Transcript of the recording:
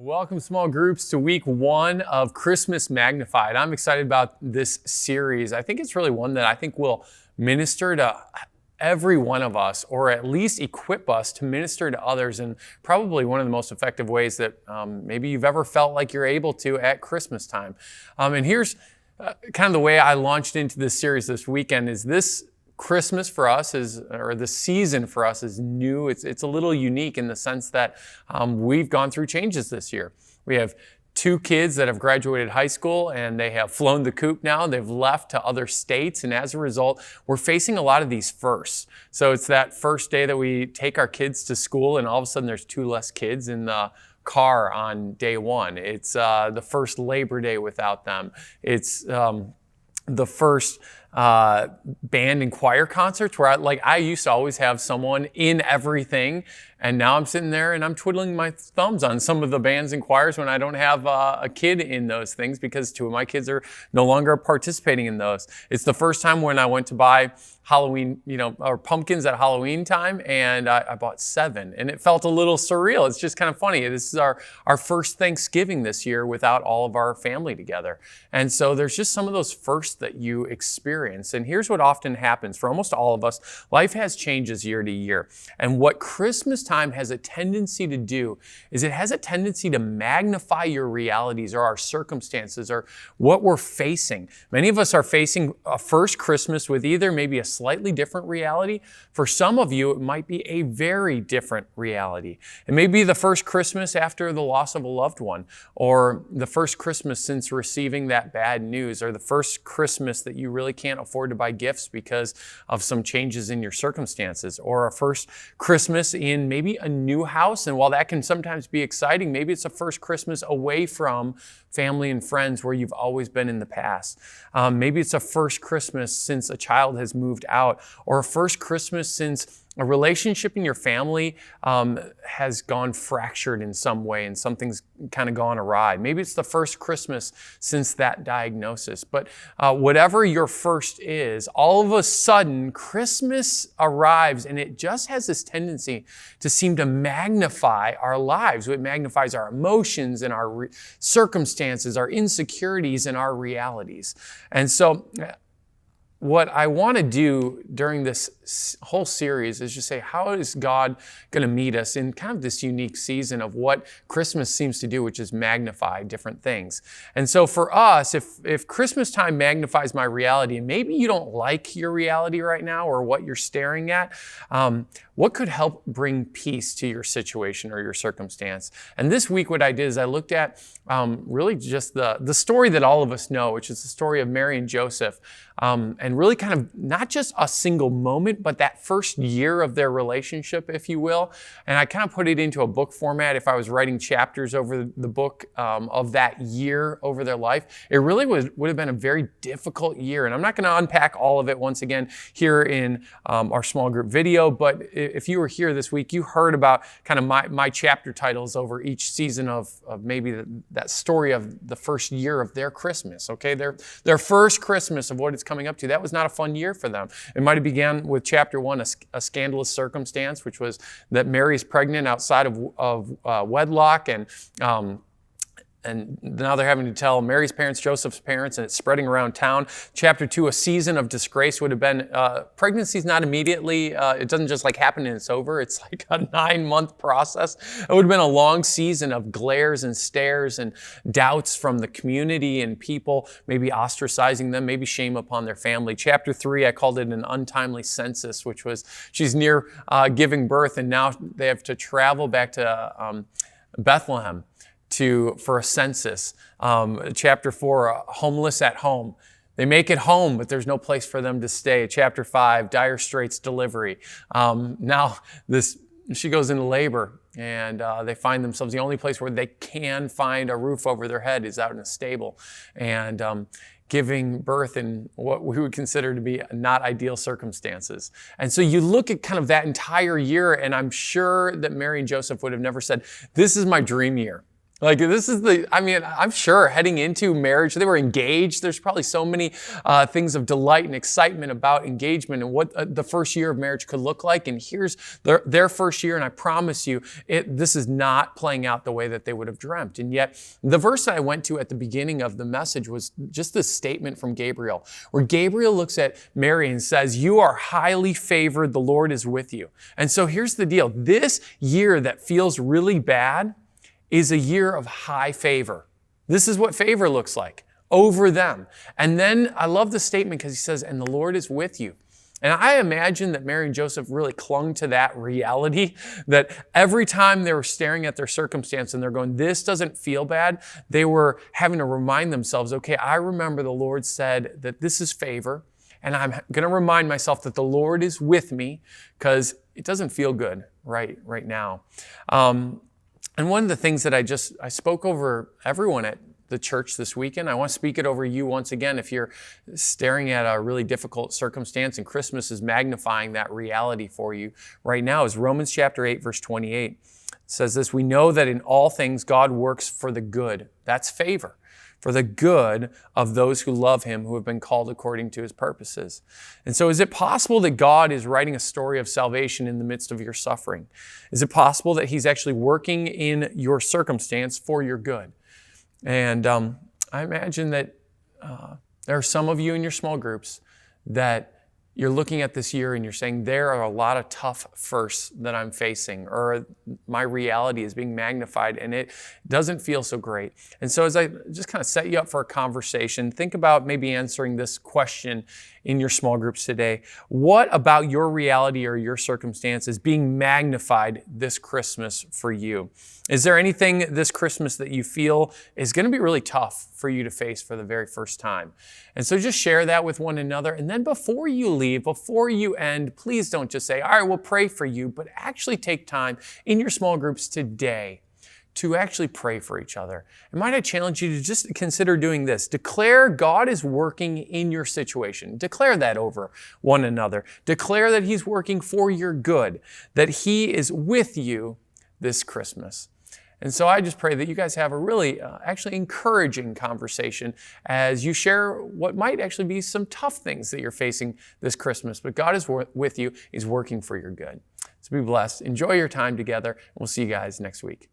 Welcome, small groups, to week one of Christmas Magnified. I'm excited about this series. I think it's really one that I think will minister to every one of us, or at least equip us to minister to others in probably one of the most effective ways that maybe you've ever felt like you're able to at Christmas time. And here's kind of the way I launched into this series this weekend is this Christmas for us or the season for us is new. It's a little unique in the sense that we've gone through changes this year. We have two kids that have graduated high school and they have flown the coop now. They've left to other states, and as a result, we're facing a lot of these firsts. So it's that first day that we take our kids to school and all of a sudden there's two less kids in the car on day one. It's the first Labor Day without them. It's the first band and choir concerts where I used to always have someone in everything, and now I'm sitting there and I'm twiddling my thumbs on some of the bands and choirs when I don't have a kid in those things because two of my kids are no longer participating in those. It's the first time when I went to buy Halloween, or pumpkins at Halloween time, and I bought 7, and it felt a little surreal. It's just kind of funny. This is our first Thanksgiving this year without all of our family together. And so there's just some of those firsts that you experience. And here's what often happens for almost all of us. Life has changes year to year. And what Christmas time has a tendency to do is it has a tendency to magnify your realities or our circumstances or what we're facing. Many of us are facing a first Christmas with either maybe a slightly different reality. For some of you, it might be a very different reality. It may be the first Christmas after the loss of a loved one, or the first Christmas since receiving that bad news, or the first Christmas that you really can't afford to buy gifts because of some changes in your circumstances, or a first Christmas in maybe a new house. And while that can sometimes be exciting, maybe it's a first Christmas away from family and friends where you've always been in the past. Maybe it's a first Christmas since a child has moved out, or a first Christmas since a relationship in your family has gone fractured in some way and something's kind of gone awry. Maybe it's the first Christmas since that diagnosis. But whatever your first is, all of a sudden Christmas arrives, and it just has this tendency to seem to magnify our lives. It magnifies our emotions and our circumstances, our insecurities, and our realities. And so what I want to do during this whole series is just say, how is God going to meet us in kind of this unique season of what Christmas seems to do, which is magnify different things. And so for us, if Christmas time magnifies my reality, and maybe you don't like your reality right now or what you're staring at, what could help bring peace to your situation or your circumstance? And this week, what I did is I looked at really just the story that all of us know, which is the story of Mary and Joseph, and really kind of not just a single moment, but that first year of their relationship, if you will. And I kind of put it into a book format. If I was writing chapters over the book of that year over their life, it really would have been a very difficult year. And I'm not going to unpack all of it once again here in our small group video, but if you were here this week, you heard about kind of my chapter titles over each season of maybe that story of the first year of their Christmas, okay? Their first Christmas of what it's coming up to. That was not a fun year for them. It might have began with chapter 1, a scandalous circumstance, which was that Mary's pregnant outside of wedlock, and now they're having to tell Mary's parents, Joseph's parents, and it's spreading around town. Chapter 2, a season of disgrace would have been, pregnancy's not immediately, it doesn't just happen and it's over. It's like a 9-month process. It would have been a long season of glares and stares and doubts from the community and people, maybe ostracizing them, maybe shame upon their family. Chapter 3, I called it an untimely census, which was she's near giving birth, and now they have to travel back to Bethlehem for a census. Chapter 4, homeless at home. They make it home, but there's no place for them to stay. Chapter 5, dire straits delivery. Now she goes into labor, and they find themselves, the only place where they can find a roof over their head is out in a stable, and giving birth in what we would consider to be not ideal circumstances. And so you look at kind of that entire year, and I'm sure that Mary and Joseph would have never said, this is my dream year. Like this is I'm sure heading into marriage, they were engaged. There's probably so many things of delight and excitement about engagement and what the first year of marriage could look like. And here's their first year. And I promise you, this is not playing out the way that they would have dreamt. And yet the verse that I went to at the beginning of the message was just this statement from Gabriel, where Gabriel looks at Mary and says, "You are highly favored. The Lord is with you." And so here's the deal. This year that feels really bad is a year of high favor. This is what favor looks like over them. And then I love the statement because he says, "And the Lord is with you." And I imagine that Mary and Joseph really clung to that reality, that every time they were staring at their circumstance and they're going, "This doesn't feel bad," they were having to remind themselves, okay, I remember the Lord said that this is favor, and I'm going to remind myself that the Lord is with me because it doesn't feel good right now. And one of the things that I spoke over everyone at the church this weekend, I want to speak it over you once again. If you're staring at a really difficult circumstance and Christmas is magnifying that reality for you right now, is Romans chapter 8, verse 28. It says this, "We know that in all things God works for the good." That's favor. "For the good of those who love him, who have been called according to his purposes." And so is it possible that God is writing a story of salvation in the midst of your suffering? Is it possible that he's actually working in your circumstance for your good? And I imagine that there are some of you in your small groups that you're looking at this year and you're saying, there are a lot of tough firsts that I'm facing, or my reality is being magnified and it doesn't feel so great. And so as I just kind of set you up for a conversation, think about maybe answering this question in your small groups today. What about your reality or your circumstance is being magnified this Christmas for you? Is there anything this Christmas that you feel is going to be really tough for you to face for the very first time? And so just share that with one another. And then before you leave, before you end, please don't just say, "All right, we'll pray for you," but actually take time in your small groups today to actually pray for each other. And might I challenge you to just consider doing this. Declare God is working in your situation. Declare that over one another. Declare that he's working for your good, that he is with you this Christmas. And so I just pray that you guys have a really actually encouraging conversation as you share what might actually be some tough things that you're facing this Christmas. But God is with you. He's working for your good. So be blessed. Enjoy your time together. And we'll see you guys next week.